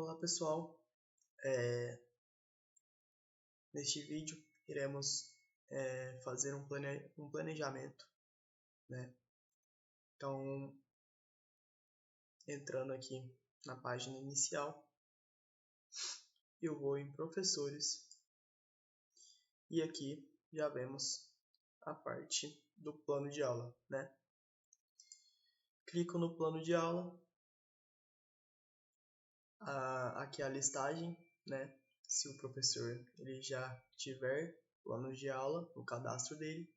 Olá pessoal, neste vídeo iremos fazer um planejamento, né? Então, entrando aqui na página inicial, eu vou em professores e aqui já vemos a parte do plano de aula, né? Clico no plano de aula, aqui a listagem, né? Se o professor ele já tiver planos de aula no cadastro dele,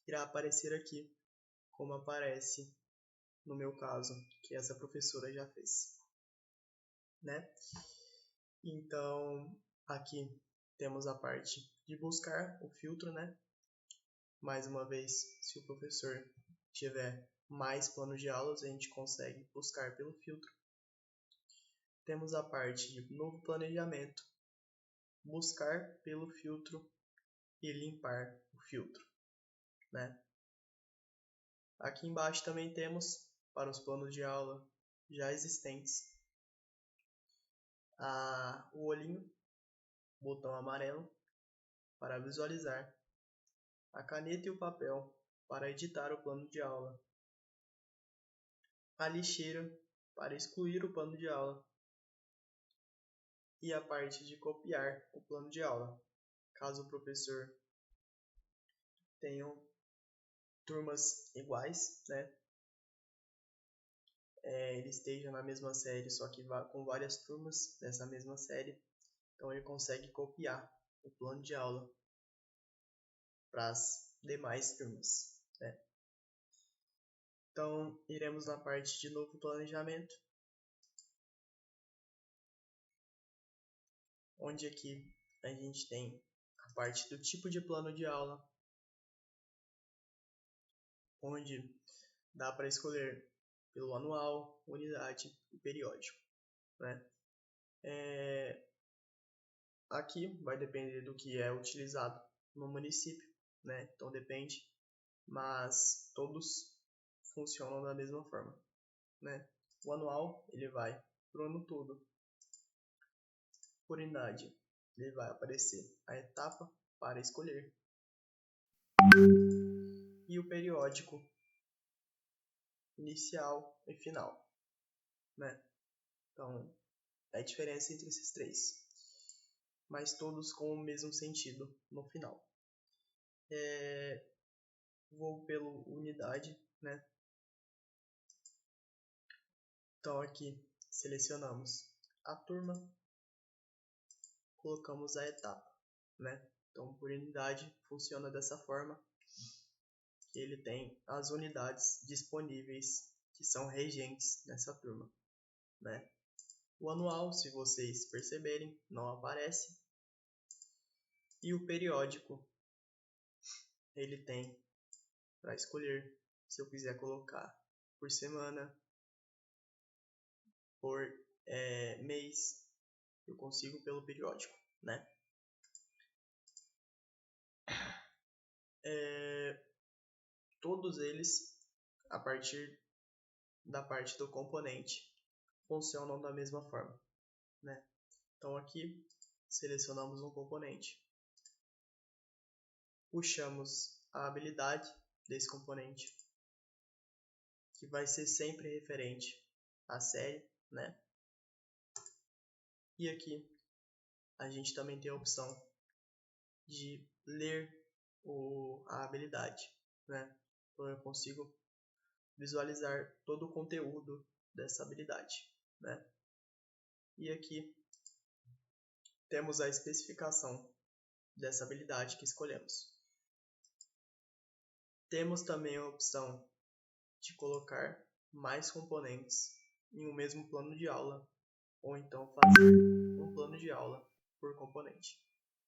irá aparecer aqui como aparece no meu caso, que essa professora já fez, né? Então, aqui temos a parte de buscar o filtro, né? Mais uma vez, se o professor tiver mais planos de aulas, a gente consegue buscar pelo filtro. Temos a parte de novo planejamento, buscar pelo filtro e limpar o filtro, né? Aqui embaixo também temos, para os planos de aula já existentes, o olhinho, botão amarelo, para visualizar, a caneta e o papel, para editar o plano de aula, a lixeira, para excluir o plano de aula, e a parte de copiar o plano de aula, caso o professor tenha turmas iguais, né? Ele esteja na mesma série, só que com várias turmas dessa mesma série, então ele consegue copiar o plano de aula para as demais turmas, né? Então, iremos na parte de novo planejamento, onde aqui a gente tem a parte do tipo de plano de aula, onde dá para escolher pelo anual, unidade e periódico, né? Aqui vai depender do que é utilizado no município, né? Então depende, mas todos funcionam da mesma forma, né? O anual ele vai para o ano todo. Por unidade, ele vai aparecer a etapa para escolher. E o periódico, inicial e final, né? Então, é a diferença entre esses três, mas todos com o mesmo sentido no final. Vou pelo unidade, né? Então aqui selecionamos a turma, colocamos a etapa, né? Então por unidade funciona dessa forma, que ele tem as unidades disponíveis que são regentes nessa turma, né? O anual, se vocês perceberem, não aparece. E o periódico, ele tem para escolher, se eu quiser colocar por semana, por mês, eu consigo pelo periódico, né? Todos eles, a partir da parte do componente, funcionam da mesma forma, né? Então aqui selecionamos um componente, puxamos a habilidade desse componente, que vai ser sempre referente à série, né? E aqui a gente também tem a opção de ler a habilidade, né? Então eu consigo visualizar todo o conteúdo dessa habilidade, né? E aqui temos a especificação dessa habilidade que escolhemos. Temos também a opção de colocar mais componentes em um mesmo plano de aula, ou então fazer um plano de aula por componente.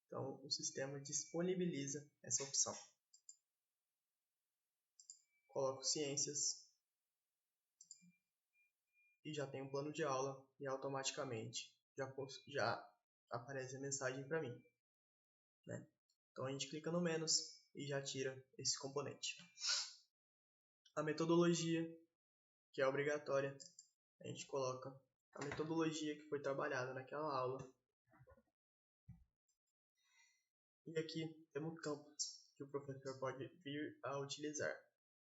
Então, o sistema disponibiliza essa opção. Coloco ciências e já tenho um plano de aula e automaticamente já aparece a mensagem para mim, né? Então a gente clica no menos e já tira esse componente. A metodologia, que é obrigatória, a gente coloca a metodologia que foi trabalhada naquela aula. E aqui temos campos que o professor pode vir a utilizar: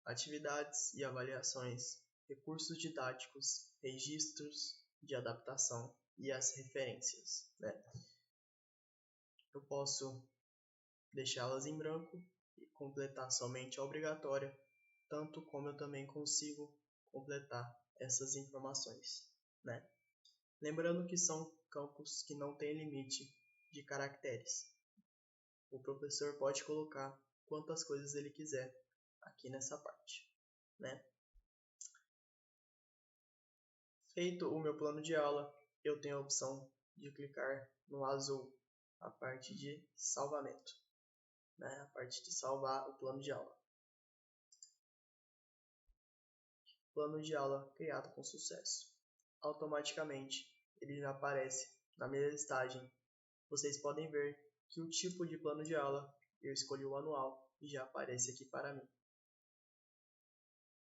atividades e avaliações, recursos didáticos, registros de adaptação e as referências, né? Eu posso deixá-las em branco e completar somente a obrigatória, tanto como eu também consigo completar essas informações, né? Lembrando que são campos que não têm limite de caracteres. O professor pode colocar quantas coisas ele quiser aqui nessa parte, né? Feito o meu plano de aula, eu tenho a opção de clicar no azul, a parte de salvamento, né? A parte de salvar o plano de aula. Plano de aula criado com sucesso. Automaticamente, ele já aparece na minha listagem. Vocês podem ver que o tipo de plano de aula eu escolhi o anual e já aparece aqui para mim.